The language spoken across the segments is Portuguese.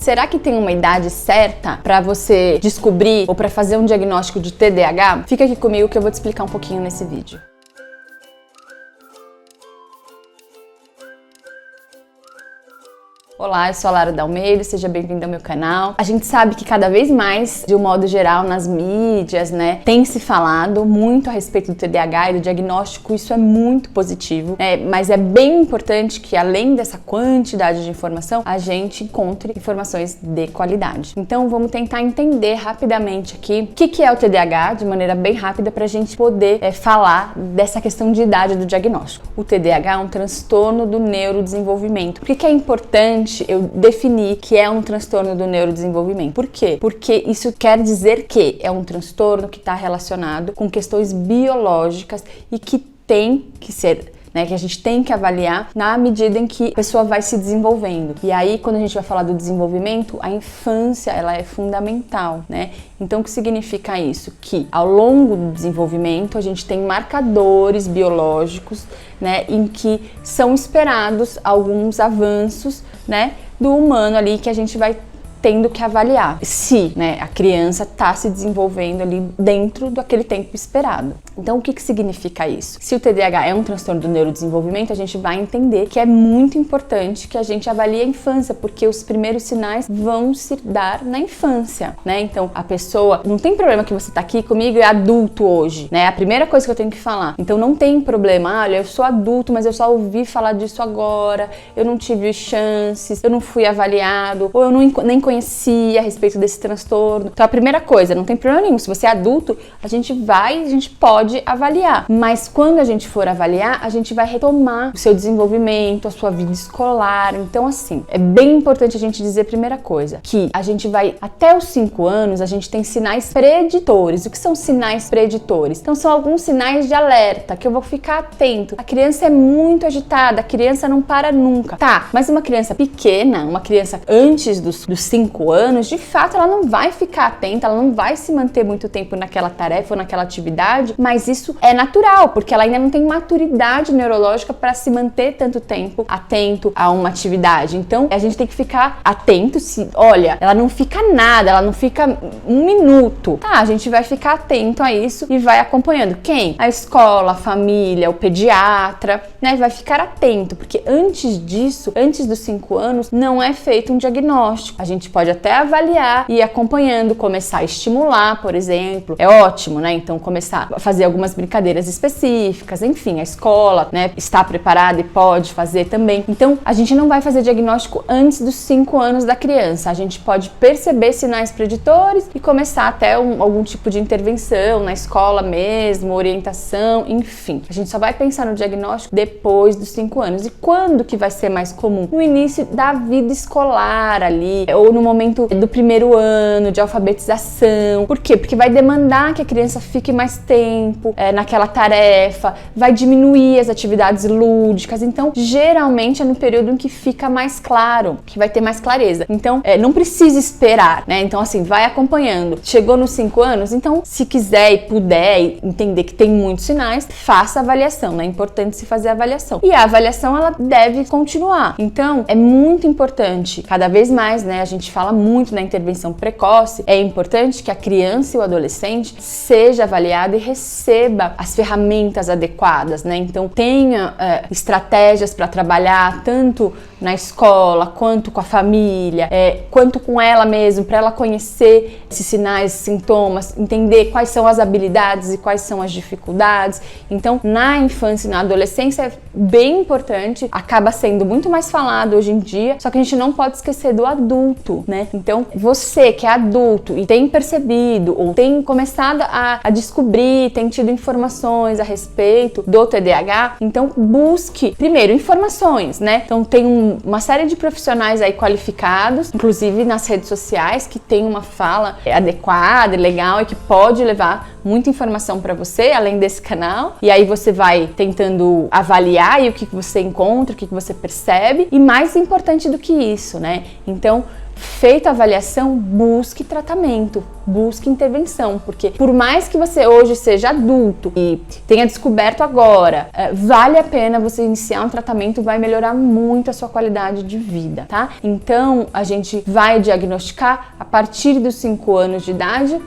Será que tem uma idade certa para você descobrir ou para fazer um diagnóstico de TDAH? Fica aqui comigo que eu vou te explicar um pouquinho nesse vídeo. Olá, eu sou a Lara Dalmeida, seja bem-vinda ao meu canal. A gente sabe que cada vez mais, de um modo geral, nas mídias, tem se falado muito a respeito do TDAH e do diagnóstico, isso é muito positivo, mas é bem importante que, além dessa quantidade de informação, a gente encontre informações de qualidade. Então, vamos tentar entender rapidamente aqui o que é o TDAH, de maneira bem rápida, para a gente poder falar dessa questão de idade do diagnóstico. O TDAH é um transtorno do neurodesenvolvimento. Por que é importante eu definir que é um transtorno do neurodesenvolvimento? Por quê? Porque isso quer dizer que é um transtorno que está relacionado com questões biológicas e que tem que ser, que a gente tem que avaliar na medida em que a pessoa vai se desenvolvendo. E aí, quando a gente vai falar do desenvolvimento, a infância, ela é fundamental, Então, o que significa isso? Que ao longo do desenvolvimento, a gente tem marcadores biológicos, em que são esperados alguns avanços, do humano ali que a gente vai tendo que avaliar se a criança está se desenvolvendo ali dentro daquele tempo esperado. Então, o que significa isso? Se o TDAH é um transtorno do neurodesenvolvimento, a gente vai entender que é muito importante que a gente avalie a infância, porque os primeiros sinais vão se dar na infância, Então, a pessoa, não tem problema que você está aqui comigo e é adulto hoje, É a primeira coisa que eu tenho que falar. Então, não tem problema, olha, eu sou adulto, mas eu só ouvi falar disso agora, eu não tive chances, eu não fui avaliado, ou eu nem conhecia a respeito desse transtorno. Então, a primeira coisa, não tem problema nenhum. Se você é adulto, a gente pode avaliar. Mas quando a gente for avaliar, a gente vai retomar o seu desenvolvimento, a sua vida escolar. Então, assim, é bem importante a gente dizer a primeira coisa, que a gente vai, até os 5 anos, a gente tem sinais preditores. O que são sinais preditores? Então, são alguns sinais de alerta, que eu vou ficar atento. A criança é muito agitada, a criança não para nunca. Tá, mas uma criança pequena, uma criança antes dos 5 anos, de fato, ela não vai ficar atenta, ela não vai se manter muito tempo naquela tarefa ou naquela atividade, mas isso é natural, porque ela ainda não tem maturidade neurológica para se manter tanto tempo atento a uma atividade. Então, a gente tem que ficar atento olha, ela não fica nada, ela não fica 1 minuto. Tá, a gente vai ficar atento a isso e vai acompanhando. Quem? A escola, a família, o pediatra, vai ficar atento, porque antes disso, antes dos 5 anos, não é feito um diagnóstico. A gente pode até avaliar e ir acompanhando, começar a estimular, por exemplo. É ótimo, Então, começar a fazer algumas brincadeiras específicas, enfim, a escola, está preparada e pode fazer também. Então, a gente não vai fazer diagnóstico antes dos 5 anos da criança. A gente pode perceber sinais preditores e começar até algum tipo de intervenção na escola mesmo, orientação, enfim. A gente só vai pensar no diagnóstico depois dos 5 anos. E quando que vai ser mais comum? No início da vida escolar ali, ou no momento do primeiro ano de alfabetização. Por quê? Porque vai demandar que a criança fique mais tempo naquela tarefa, vai diminuir as atividades lúdicas. Então, geralmente é no período em que fica mais claro, que vai ter mais clareza. Então, não precisa esperar, Então, assim, vai acompanhando. Chegou nos 5 anos, então, se quiser e puder entender que tem muitos sinais, faça a avaliação, É importante se fazer a avaliação. E a avaliação, ela deve continuar. Então, é muito importante, cada vez mais, a gente fala muito na intervenção precoce, é importante que a criança e o adolescente seja avaliado e receba as ferramentas adequadas, Então, tenha estratégias para trabalhar tanto na escola, quanto com a família, quanto com ela mesmo, para ela conhecer esses sinais, sintomas, entender quais são as habilidades e quais são as dificuldades. Então, na infância e na adolescência é bem importante, acaba sendo muito mais falado hoje em dia, só que a gente não pode esquecer do adulto, Então, você que é adulto e tem percebido ou tem começado a descobrir, tem tido informações a respeito do TDAH, então busque primeiro informações, Então, tem uma série de profissionais aí qualificados, inclusive nas redes sociais, que tem uma fala adequada e legal e que pode levar muita informação para você, além desse canal. E aí você vai tentando avaliar e o que você encontra, o que você percebe. E mais importante do que isso, Então, Feita a avaliação, busque tratamento, busque intervenção, porque por mais que você hoje seja adulto e tenha descoberto agora, vale a pena você iniciar um tratamento, vai melhorar muito a sua qualidade de vida, tá? Então, a gente vai diagnosticar a partir dos 5 anos de idade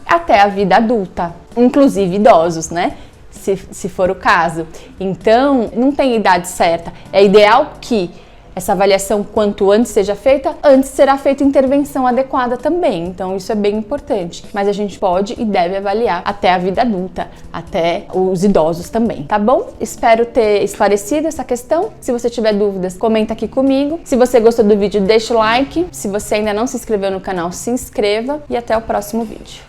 até a vida adulta, inclusive idosos, né? Se for o caso. Então, não tem idade certa. É ideal que essa avaliação, quanto antes seja feita, antes será feita intervenção adequada também. Então, isso é bem importante. Mas a gente pode e deve avaliar até a vida adulta, até os idosos também, tá bom? Espero ter esclarecido essa questão. Se você tiver dúvidas, comenta aqui comigo. Se você gostou do vídeo, deixa o like. Se você ainda não se inscreveu no canal, se inscreva. E até o próximo vídeo.